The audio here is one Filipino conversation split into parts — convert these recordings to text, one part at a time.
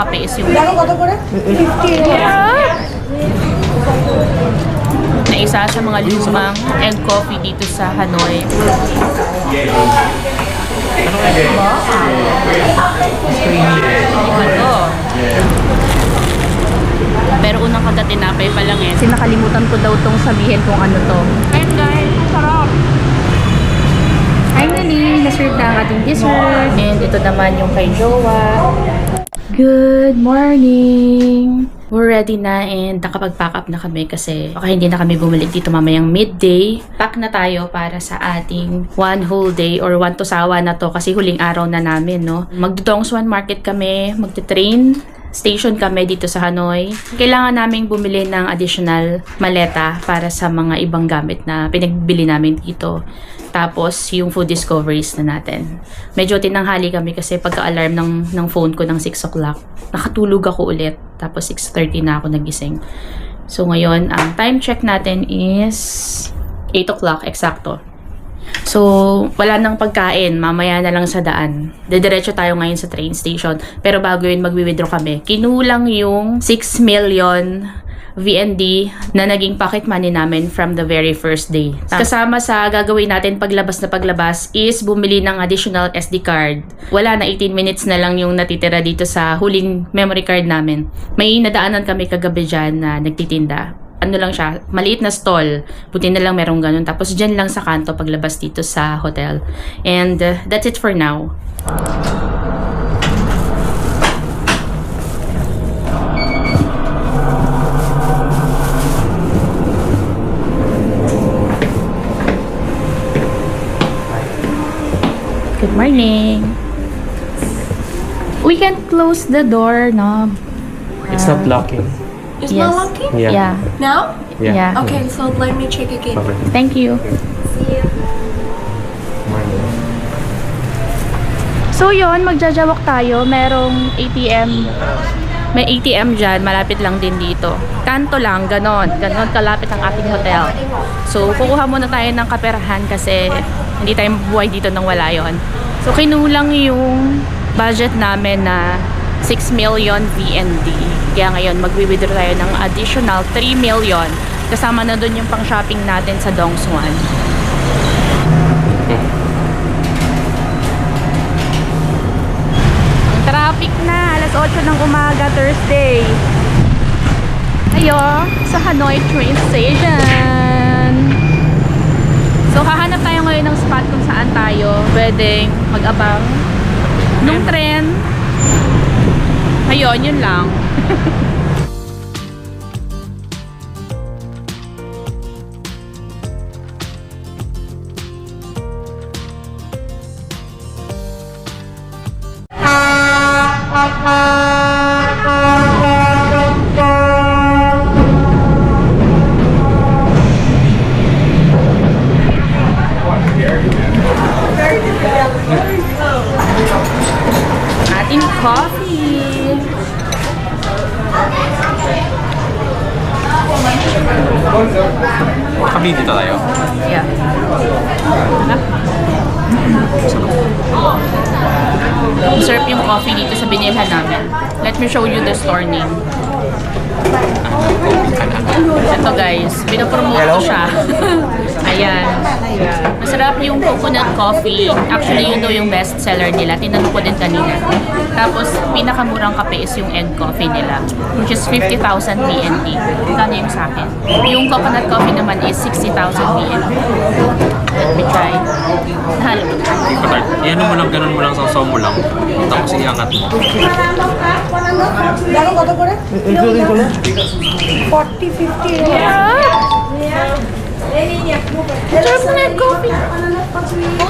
kape is yung na isa sa mga lumang egg coffee dito sa Hanoi. Ito. Pero unang kada tinapay pa lang eh. Sinakalimutan ko daw tong sabihin kung ano to. And guys, sarap! Finally, na-serve na ang ating dessert. And ito naman yung kay Jowa. Good morning! We're ready na and nakapag-pack up na kami kasi baka hindi na kami bumalik dito mamayang midday. Pack na tayo para sa ating one whole day or one to sawa na to kasi huling araw na namin, no? Magdo-Dongsuan Market kami, magte-train station kami dito sa Hanoi. Kailangan naming bumili ng additional maleta para sa mga ibang gamit na pinagbili namin dito. Tapos, yung food discoveries na natin. Medyo tinanghali kami kasi pagka-alarm ng phone ko ng 6 o'clock, nakatulog ako ulit. Tapos, 6:30 na ako nagising. So, ngayon, ang time check natin is 8 o'clock, eksakto. So, wala nang pagkain. Mamaya na lang sa daan. Didiretso tayo ngayon sa train station. Pero bago yun, magwi-withdraw kami. Kinulang yung 6 million VND na naging pocket money namin from the very first day. Kasama sa gagawin natin paglabas na paglabas is bumili ng additional SD card. Wala na, 18 minutes na lang yung natitira dito sa huling memory card namin. May nadaanan kami kagabi dyan na nagtitinda. Ano lang siya, maliit na stall. Buti na lang merong ganun. Tapos dyan lang sa kanto paglabas dito sa hotel. And that's it for now. Good morning. We can close the door, no? It's not locking. It's Yes. not locking? Yeah. Now? Yeah. Okay, so let me check again. Okay. Thank you. See you. So yun, magjajawak tayo. Merong ATM. May ATM dyan. Malapit lang din dito. Kanto lang, ganon. Ganon kalapit ang ating hotel. So kukuha muna tayo ng kaperahan kasi hindi tayo mabuhay dito nang wala yun. So kinulang yung budget namin na 6 million VND. Kaya ngayon, magwi-withdraw tayo ng additional 3 million. Kasama na dun yung pang-shopping natin sa Dongsuan. Ang traffic na. Alas 8 ng umaga, Thursday. Ayo, sa Hanoi train station. So, hahanap tayo ngayon ng spot kung saan tayo pwedeng mag-abang nung tren. Ayun, yun lang. Ating coffee. Kami dito tayo. Yeah. Sarap yung coffee dito sa binilhan namin. Let me show you the store name. Ito guys, pinapromote ko siya. Ayan. Masarap yung coconut coffee. Actually, yun daw yung best seller nila. Tinanong ko din kanina. Tapos, pinakamurang kape is yung egg coffee nila. Which is 50,000 VND. Kano yung sa akin? Yung coconut coffee naman is 60,000 VND. Let me try. Halo. Iyan mo lang, ganun mo lang, sausaw mo lang. Tapos iangat mo. 40, 50. Sarap ng egg coffee.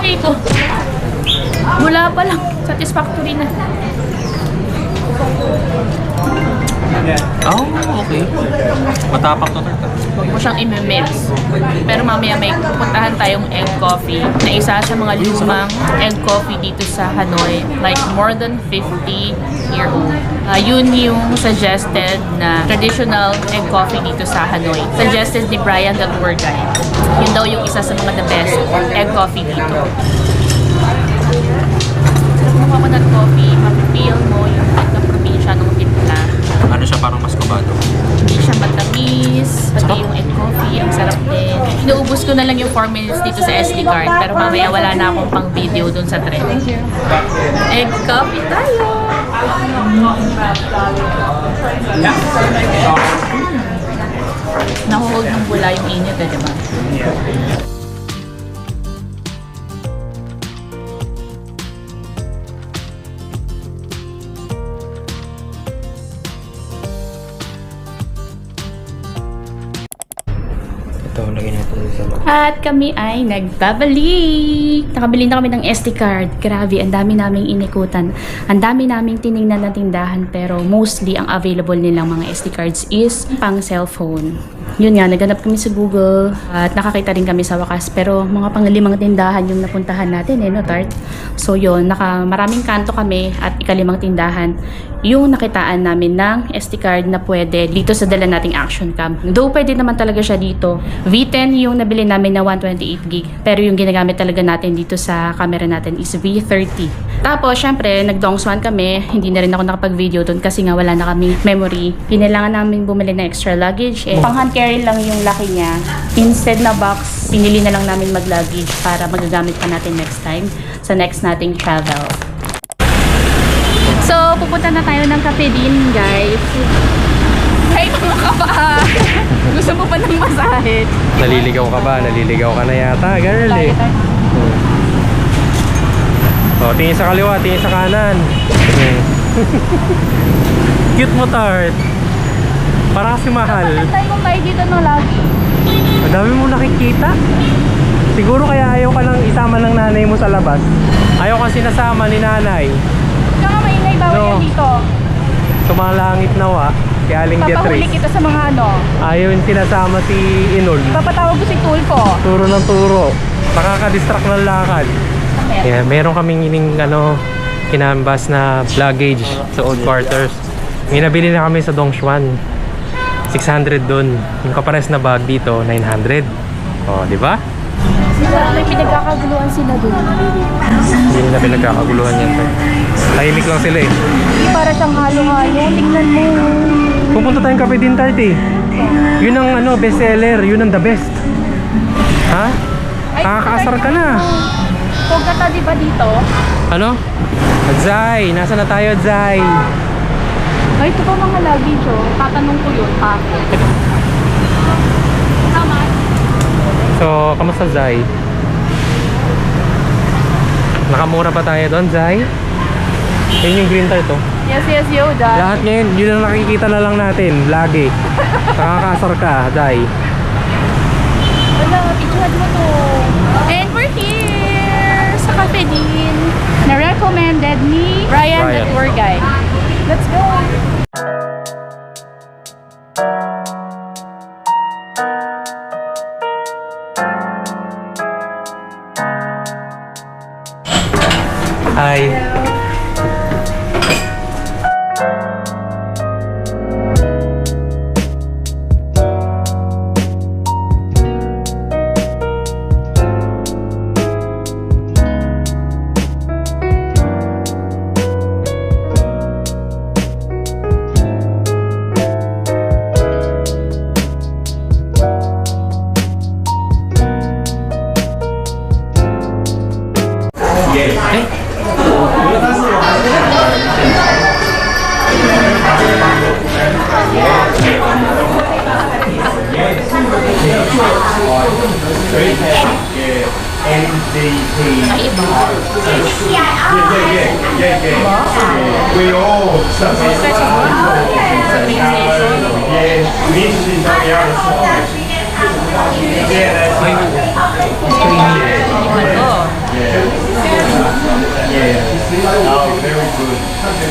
Okay ito. Mula pa lang. Satisfactory na. Oh, okay. Matapak to tarta. Huwag mo siyang imimix. Pero mamaya may pupuntahan tayong egg coffee na isa sa mga lumang egg coffee dito sa Hanoi. Like more than 50-year-old. Yun yung suggested na traditional egg coffee dito sa Hanoi. Suggested ni Brian the tour guide. Yun daw yung isa sa mga the best egg coffee dito. Sarap ng coconut coffee, mapipil mo yung pagka-probinsya ng ano siya, parang mas kabado. Hindi siya matamis. Pati yung egg coffee, ang sarap din. Inuubos ko na lang yung 4 minutes dito sa SD card. Pero mamaya wala na akong pang video dun sa tren. Egg coffee tayo! Nahuhog ng bula yung init eh, diba? Ito, lagyan natin sa mga. At kami ay nagbabalik! Nakabili na kami ng SD card. Grabe, ang dami naming inikutan. Ang dami naming tinignan na tindahan pero mostly ang available nilang mga SD cards is pang cellphone. Yun nga, naganap kami sa Google at nakakita rin kami sa wakas. Pero mga pang-5 tindahan yung napuntahan natin no, Tart? So yun, maraming kanto kami at ika-5 tindahan yung nakitaan namin ng SD card na pwede dito sa dala nating action cam. Though pwede naman talaga siya dito. V10 yung nabili namin na 128GB. Pero yung ginagamit talaga natin dito sa camera natin is V30. Tapos, syempre, nag-dongswan kami. Hindi na rin ako nakapag-video doon kasi nga wala na kami memory. Kinailangan namin bumili ng extra luggage. Pang hand carry lang yung laki niya. Instead na box, pinili na lang namin mag-luggage para magagamit pa natin next time sa next nating travel. So, pupunta na tayo ng cafe din, guys. Hey, mga kapa! Gusto mo pa ng masahe? Naliligaw ka ba? Naliligaw ka na yata, girl eh. O, tingin sa kaliwa, tingin sa kanan. Cute mo, Tart. Para kasi mahal. Tayo kung tayo dito ng lagi. Ang dami mo nakikita. Siguro kaya ayaw ka lang isama ng nanay mo sa labas. Ayaw kasi nasama ni nanay. Kaya maingay bawal No. yan dito. Sumalangit nawa. Si Aling Papahuli Beatrice. kita sa mga ano. Ayaw yung sinasama si Inol. Papatawag ko si Tulfo. Turo ng turo. Nakaka-distract ng lakad. Yeah, meron kaming ining kinambas na luggage sa old quarters. May nabili na kami sa Dongshuan. 600 dun. Yung kapares na bag dito, 900. Oh, di ba? May pinagkakaguluhan sila doon. Hindi na pinagkakaguluhan yan. Tahimik lang sila eh. Hindi para siyang halo-halo. Tingnan mo. Pupunta tayong Cafe Din Tart eh. Yun ang best seller. Yun ang the best. Ha? Nakakaasar ka na. Kogata di ba dito? Ano? Zay! Nasa na tayo, Zay? Ay, ito pa mga luggage oh. Tatanong ko yun. Tama. So, kamusta, Zay? Nakamura pa tayo doon, Zay? Yun yung green tart, oh. Yes, Yoda. Lahat ngayon, yun ang nakikita na lang natin, lagi. Nakakasar ka, Zay. Wala, picturean mo to. And we're here sa Cafe Din. Na-recommended ni Ryan, the tour guide. Let's go! Hi. We all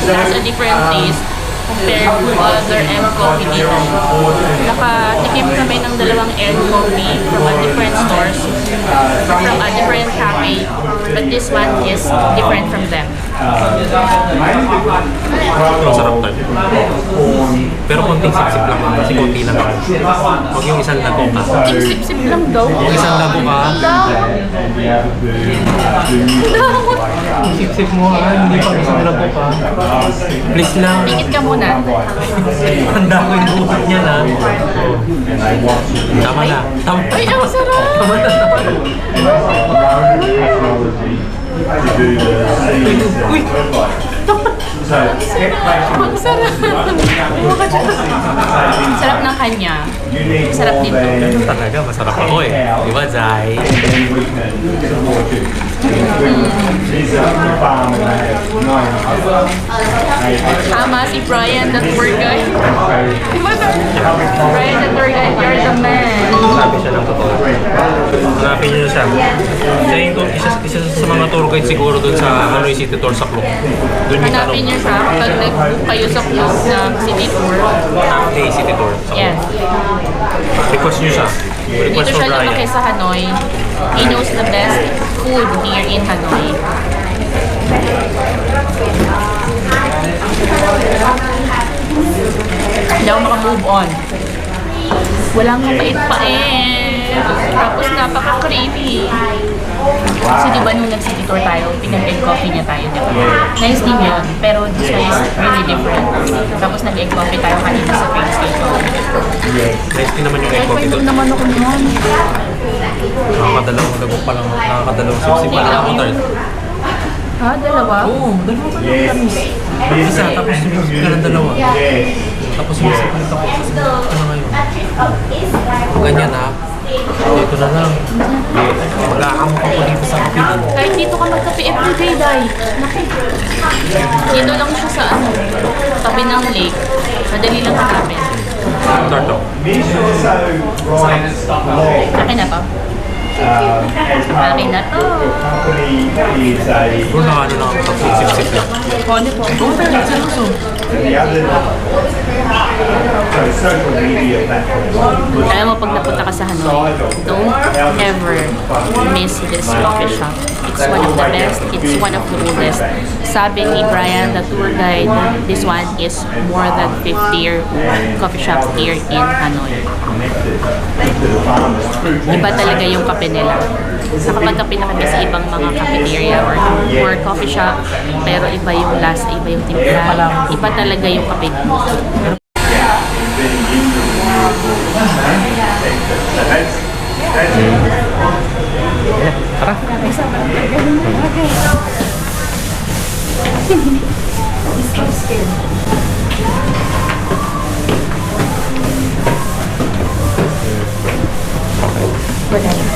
That's a different taste compared to other M coffee dito. Nakatikim kami ng 2 M coffee from a different stores, from a different cafe, but this one is different from them. Ang sarap tayo. Pero konting sip-sip lang kasi konti lang. Huwag yung isang lago ka. Sip-sip lang daw. Yung isang lago ka. Sip-sip mo hindi pa isang lago ka. Please lang. Pikit ka muna. Handa ko yung buhat niya na. Tama na. Tama. Ay, ang sarap! Tama na. Uy! Ang sarap! Sarap ng kanya. Sarap dito. Ganun talaga, masarap ako eh. Di ba, Zai? Tama si Brian, the tour guide. Di ba? Brian, the tour guide, you're the man. Sabi siya ng totoo. Hanapin niyo siya. Tingin ko, isa sa mga tour guide siguro dun sa Hanoi City Tour sa Klong. Dun yung Hanapin niyo siya kapag nag-book kayo sa club ng city tour. Half-day City Tour. So, Yes. request niyo siya. Request Dito for siya lumaki Brian. sa Hanoi. He knows the best food here in Hanoi. Hindi ako makamove on. Walang mapait-pait. Tapos napaka-creamy. Kasi di ba nung nag-city tour tayo, pinag-egg coffee niya tayo, di ba? Nice din yun, pero this one is really different. Tapos nag-egg coffee tayo kanina sa train station. Nice din naman yung egg Kahit coffee pa doon. naman ako nun. Nakakadalawang lago pa lang. Nakakadalawang sipsip pa lang ako, Tart. Ha? Dalawa? Oo, dalawa pa lang tamis. Isa, tapos sipsip ka ng dalawa. Tapos sipsip ulit ako. Ano ngayon? Ganyan ha. Dito na lang. Mag-aakamok ako dito sa kapitan. Kahit dito ka magkape everyday, Day. Naku. Dito lang siya sa ano, tabi ng lake. Madali lang hanapin. Tarto. Akin na to. Akin na to. Bro, ano lang ako. Tapos sipsip lang. Kone po. Oo, talaga. Seryoso. Kaya mo pag napunta ka sa Hanoi, don't ever miss this coffee shop. It's one of the best. It's one of the oldest. Sabi ni Brian, the tour guide, this one is more than 50-year-old coffee shop here in Hanoi. Iba talaga yung kape nila. Nakapagkape na kami sa ibang mga cafeteria or coffee shop, pero iba yung lasa, iba yung timpla, iba talaga yung kape dito. Tara.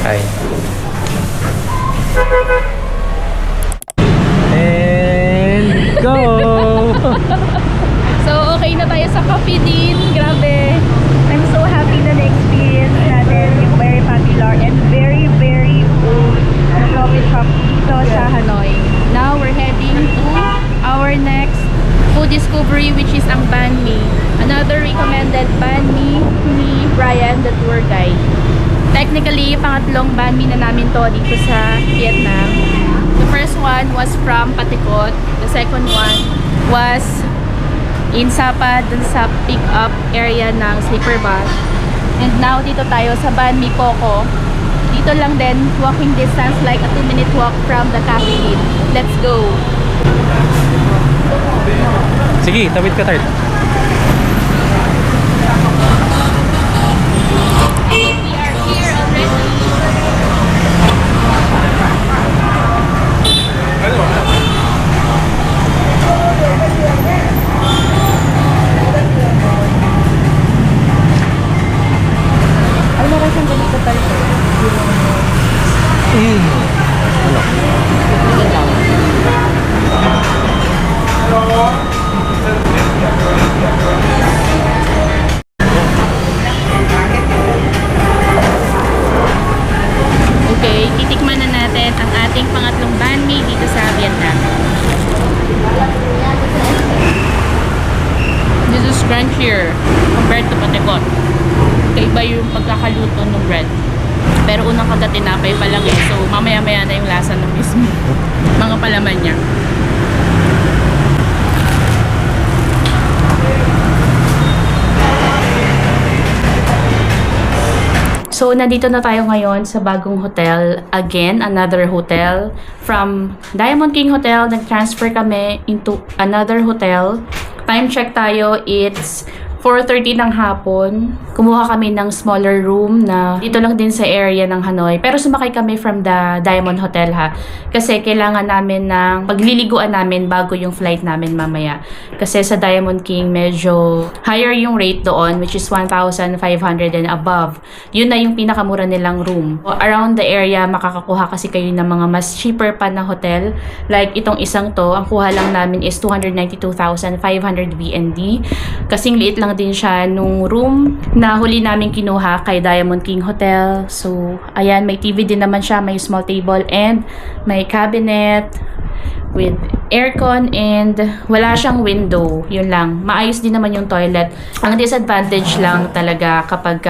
Hi. And go! So, okay na tayo sa Coffee Dean. Grabe. I'm so happy na na-experience natin yung very popular and very, very old coffee shop dito sa Hanoi. Now, we're heading to our next food discovery, which is ang banh mi. Another recommended banh mi ni Brian, the tour guide. Technically, pangatlong banh mi na namin to dito sa Vietnam. The first one was from Patikot. The second one was in Sapa, dun sa pick-up area ng sleeper bus. And now, dito tayo sa Banh Mi Coco. Dito lang din, walking distance, like a 2-minute walk from the cafe Inn. Let's go! Sige, tawid ka, Tart. We are here already. Ano kasi ang ganito tayo? Okay, titikman na natin ang ating pangatlong banh mi dito sa Vietnam. This is crunchier compared to Patikot. Kaiba yung pagkakaluto ng bread. Pero unang kagat tinapay pa lang eh. So mamaya-maya na yung lasa ng mismo. Mga palaman niya. So, nandito na tayo ngayon sa bagong hotel. Again, another hotel. From Diamond King Hotel, nag-transfer kami into another hotel. Time check tayo, it's 4:30 ng hapon. Kumuha kami ng smaller room na dito lang din sa area ng Hanoi. Pero sumakay kami from the Diamond Hotel ha. Kasi kailangan namin ng pagliliguan namin bago yung flight namin mamaya. Kasi sa Diamond King medyo higher yung rate doon, which is 1,500 and above. Yun na yung pinakamura nilang room. Around the area, makakakuha kasi kayo ng mga mas cheaper pa na hotel. Like itong isang to, ang kuha lang namin is 292,500 VND. Kasing liit lang din siya nung room na huli namin kinuha kay Diamond King Hotel. So, ayan, may TV din naman siya, may small table and may cabinet with aircon and wala siyang window. Yun lang. Maayos din naman yung toilet. Ang disadvantage lang talaga kapag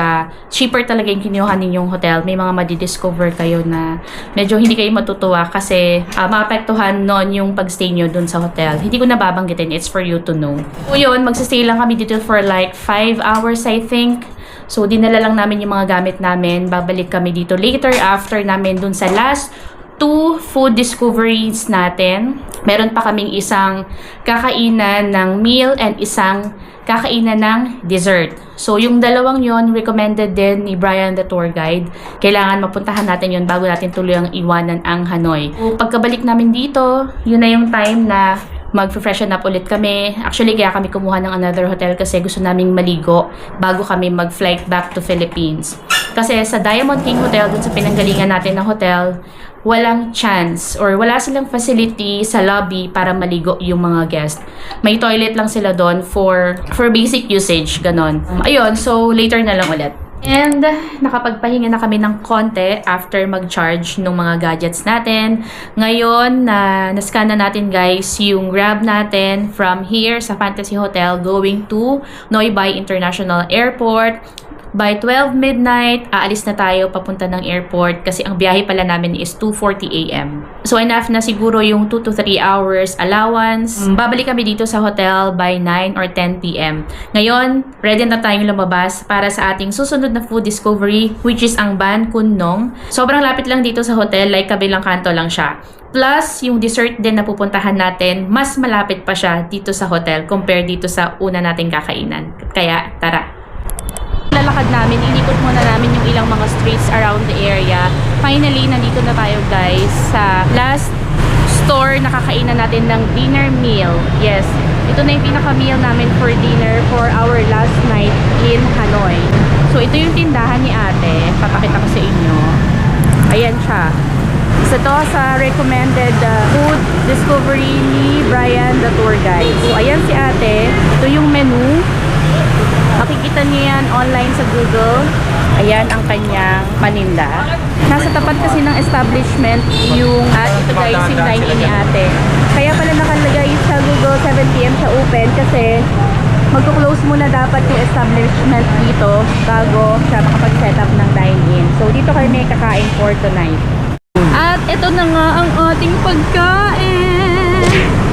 cheaper talaga yung kinuha ninyong hotel, may mga madidiscover kayo na medyo hindi kayo matutuwa kasi maapektuhan nun yung pagstay nyo dun sa hotel. Hindi ko nababanggitin. It's for you to know. So yun, magsastay lang kami dito for like 5 hours I think. So dinala lang namin yung mga gamit namin. Babalik kami dito later after namin dun sa last 2 food discoveries natin. Meron pa kaming isang kakainan ng meal and isang kakainan ng dessert. So, yung dalawang yon recommended din ni Brian the tour guide. Kailangan mapuntahan natin yon bago natin tuloy ang iwanan ang Hanoi. So, pagkabalik namin dito, yun na yung time na mag-freshen up ulit kami. Actually, kaya kami kumuha ng another hotel kasi gusto naming maligo bago kami mag-flight back to Philippines. Kasi sa Diamond King Hotel, dun sa pinanggalingan natin ng hotel, walang chance or wala silang facility sa lobby para maligo yung mga guest. May toilet lang sila doon for basic usage, ganon. Ayun, so later na lang ulit. And nakapagpahinga na kami ng konti after mag-charge ng mga gadgets natin. Ngayon, na-scan na natin guys yung Grab natin from here sa Fantasy Hotel going to Nui Bai International Airport. By 12 midnight, aalis na tayo papunta ng airport kasi ang biyahe pala namin is 2:40 AM. So enough na siguro yung 2 to 3 hours allowance. Babalik kami dito sa hotel by 9 or 10 PM. Ngayon, ready na tayong lumabas para sa ating susunod na food discovery which is ang Ban Kun Nong. Sobrang lapit lang dito sa hotel, like kabilang kanto lang siya. Plus, yung dessert din na pupuntahan natin, mas malapit pa siya dito sa hotel compared dito sa una nating kakainan. Kaya, tara! Lalakad namin, inikot muna namin yung ilang mga streets around the area. Finally, nandito na tayo guys sa last store na kakainan natin ng dinner meal. Yes, ito na yung pinaka-meal namin for dinner for our last night in Hanoi. So, ito yung tindahan ni ate. Papakita ko sa inyo. Ayan siya. Isa to sa recommended food discovery ni Brian the tour guide. So, ayan si ate. Ito yung menu. Makikita niyo yan online sa Google. Ayan ang kanyang paninda. Nasa tapat kasi ng establishment yung ito guys, yung dine-in ni ate. Kaya pala nakalagay sa Google 7 PM sa open kasi magko-close muna dapat yung establishment dito bago siya makapag-set up ng dine-in. So dito kami kakain for tonight. At ito na nga ang ating pagkain.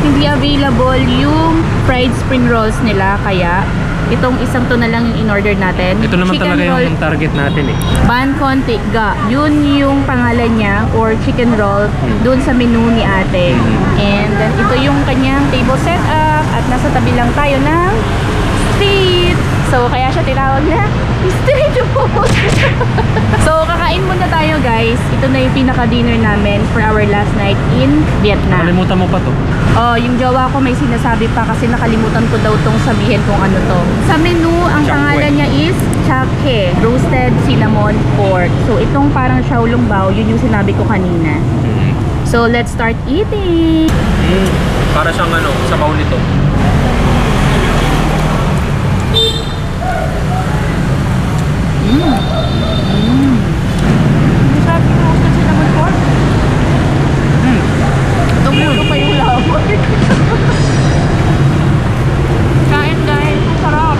Hindi available yung fried spring rolls nila kaya itong isang to na lang yung in-order natin. Ito naman Chicken talaga roll, yung target natin eh. Ban Con Tiga. Yun yung pangalan niya or chicken roll dun sa menu ni ate. And ito yung kanyang table setup at nasa tabi lang tayo ng street. So kaya siya tinawag na street food. So kakain muna tayo guys. Ito na yung pinaka-dinner namin for our last night in Vietnam. Nakalimutan mo pa to. Oh, yung jowa ko may sinasabi pa kasi nakalimutan ko daw tong sabihin kung ano to. Sa menu, ang pangalan niya is Chak He, roasted cinnamon pork. So itong parang Shaolong Bao, yun yung sinabi ko kanina. So let's start eating. Para siyang sabaw nito. Sarap yung roasted cinnamon pork. Tumulo pa yung laway. Kain guys, ang sarap.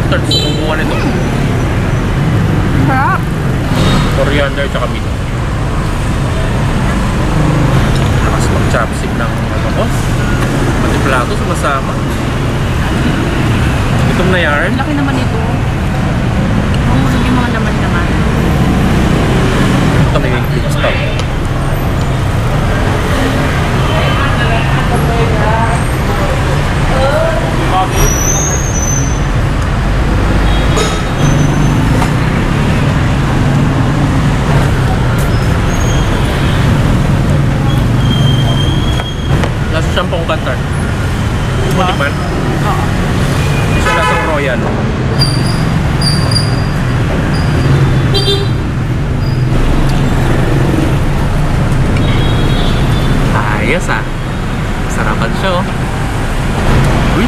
Start sumubukan nito. Sarap. Coriander tsaka meat. Lakas lang. chopstick ng ano ko. Pati plato sumasama. Gutom na yarn. Laki naman ito. Oo, yung mga laman naman. Ito na yung clips pa. Lasa siyang pangkantar. Butikman? Oo. Isa lasang royal. Ayos ah. Sarapan siya oh. Uy!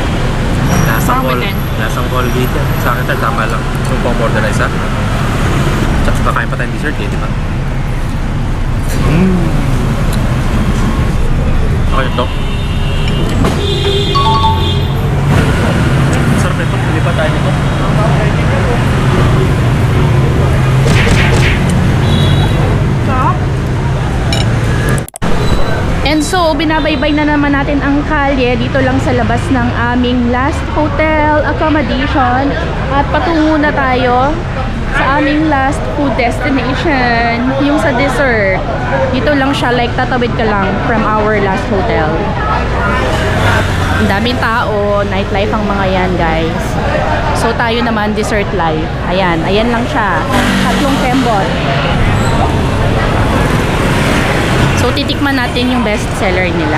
Lasang Parang within. Lasang Colgate yan. Sa akin tama lang. Kung pang-order na isa. Tsaka kakain pa tayong dessert eh, di ba? Okay ito. Sarap ito. Pili pa tayo nito. And so, binabaybay na naman natin ang kalye dito lang sa labas ng aming last hotel accommodation. At patungo na tayo sa aming last food destination, yung sa dessert. Dito lang siya, like tatawid ka lang from our last hotel. Ang daming tao, nightlife ang mga yan, guys. So tayo naman, dessert life. Ayan, ayan lang siya. Tatlong kembot. So titikman natin yung best seller nila.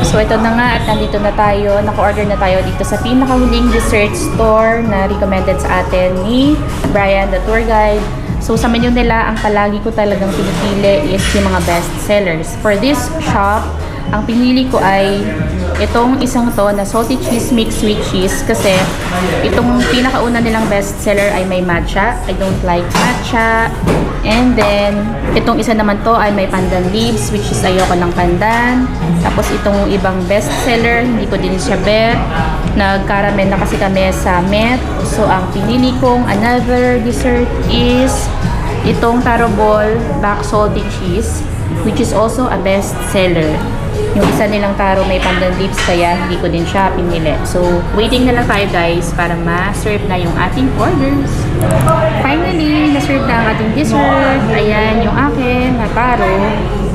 So ito na nga at nandito na tayo, naka-order na tayo dito sa pinakahuling dessert store na recommended sa atin ni Brian, the tour guide. So sa menu nila, ang palagi ko talagang pinipili is yung mga best sellers. For this shop, ang pinili ko ay itong isang to na salty cheese mixed with cheese kasi itong pinakauna nilang best seller ay may matcha. I don't like matcha. And then, itong isa naman to ay may pandan leaves, which is ayoko ng pandan. Tapos itong ibang best seller, hindi ko din siya bet. Nagkaramel na kasi kami sa Met. So, ang pinili kong another dessert is itong taro ball back salty cheese, which is also a best seller. Yung isa nilang taro may pandan leaves, kaya hindi ko din siya pinili. So, waiting na lang tayo guys para ma-serve na yung ating orders. Finally, na-serve na ang ating dessert. Ayan yung akin na taro.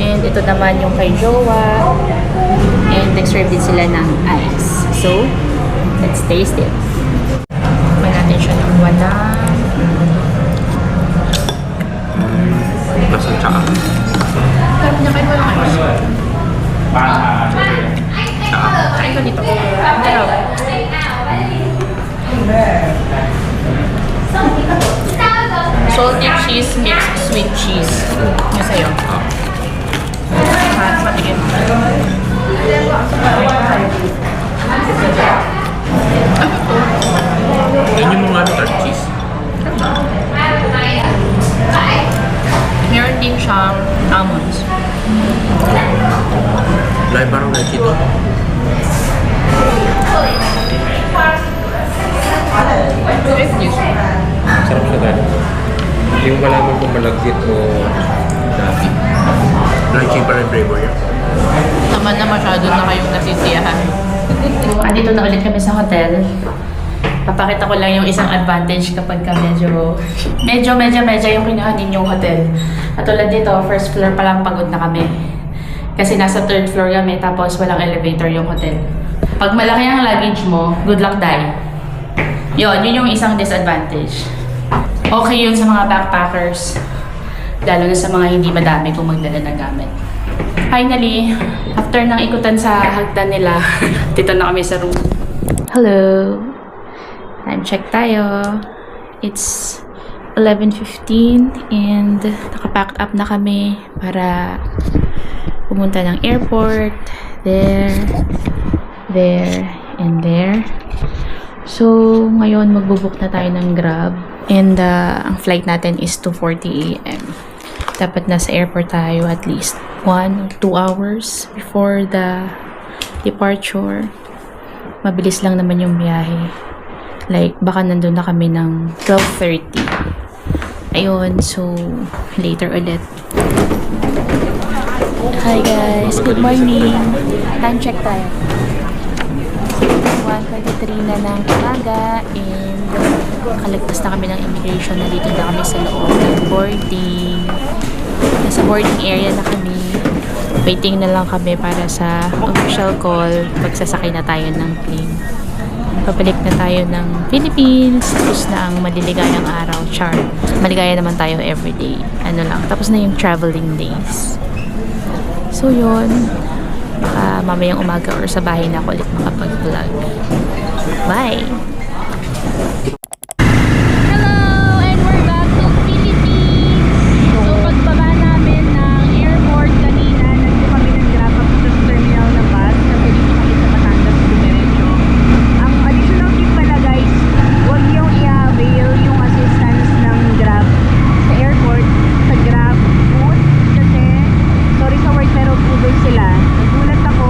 And ito naman yung kay Jowa. And nag-serve din sila ng ice. So, let's taste it. Kumain natin siya ng wala. Lasang tsaka. Kaya niya kayo walang ice. Kain ko dito. Pero, salty cheese mixed sweet cheese. Yung sa'yo. Matigin. Yun yung mga tart cheese. Meron din siyang almonds. Lahat parang leche ito. Sarap siya dahil. Hindi mo malaman kung malagkit o dati. Leche pa rin flavor niya. Naman na masyado na kayong nasisiyahan. Andito na ulit kami sa hotel. Papakita ko lang yung isang advantage kapag ka medyo yung kinuha ninyong hotel. At tulad dito, first floor pa lang pagod na kami. Kasi nasa third floor kami, tapos walang elevator yung hotel. Pag malaki ang luggage mo, good luck die. Yun yung isang disadvantage. Okay yun sa mga backpackers. Lalo na sa mga hindi madami kung magdala ng gamit. Finally, after ng ikutan sa hagdan nila, dito na kami sa room. Hello! Time check tayo. It's 11:15 and nakapack up na kami para pumunta ng airport. There, and there. So, ngayon magbubook na tayo ng Grab. And ang flight natin is 2:40 AM. Dapat nasa airport tayo at least 1 or 2 hours before the departure. Mabilis lang naman yung biyahe. Like, baka nandun na kami ng 12:30. Ayun, so, later ulit. Hi guys, good morning. Time check tayo. 1:23 na ng umaga and kalagpas na kami ng immigration. Nandito na kami sa loob ng boarding. Nasa boarding area na kami. Waiting na lang kami para sa official call. Magsasakay na tayo ng plane. Pabalik na tayo ng Philippines. Tapos na ang maliligayang araw. Char. Maligaya naman tayo everyday. Ano lang. Tapos na yung traveling days. So yun. Baka mamayang umaga or sa bahay na ako ulit makapag-vlog. Bye! Hello! And we're back to Philippines! So pagbaba namin ng airport kanina, nandito kami ng grab up sa terminal ng bus kasi dito kami sa Batangas dumiretso. Ang additional tip pala guys, huwag yung i-avail yung assistance ng grab sa airport, sa grab booth kasi sorry sa word pero budol sila. Nagulat ako,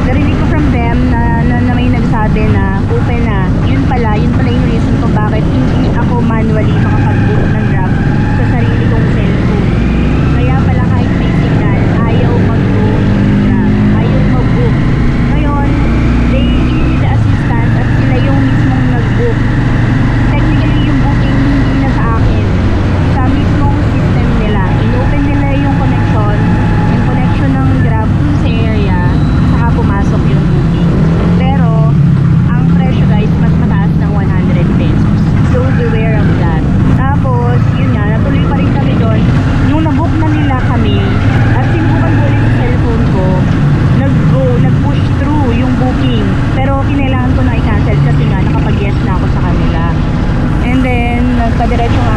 narinig ko from them na may nagsabi na open na. Yun pala yung reason kung bakit hindi ako manually makapag-book ng grab sa sarili kong cellphone. Kaya pala kahit may signal, ayaw mag-book ng grab. Ayaw mag-book. Ngayon, they need the assistance at sila yung mismong nag-book. Technically, yung booking hindi na sa akin. Sa mismong system nila. In-open nila yung connection ng grab dun sa area, saka pumasok yung booking. Pero, ang presyo guys, mas mataas ng 100 pesos. So, beware of that. Tapos, yun nga, natuloy pa rin kami doon. Nung nabook na nila kami, at sinubukan ko ulit sa cellphone ko, nag-push through yung booking. Pero, kinailangan ko na i-cancel kasi nga, nakapag-yes na ako sa kanila. And then, nagkadiretso nga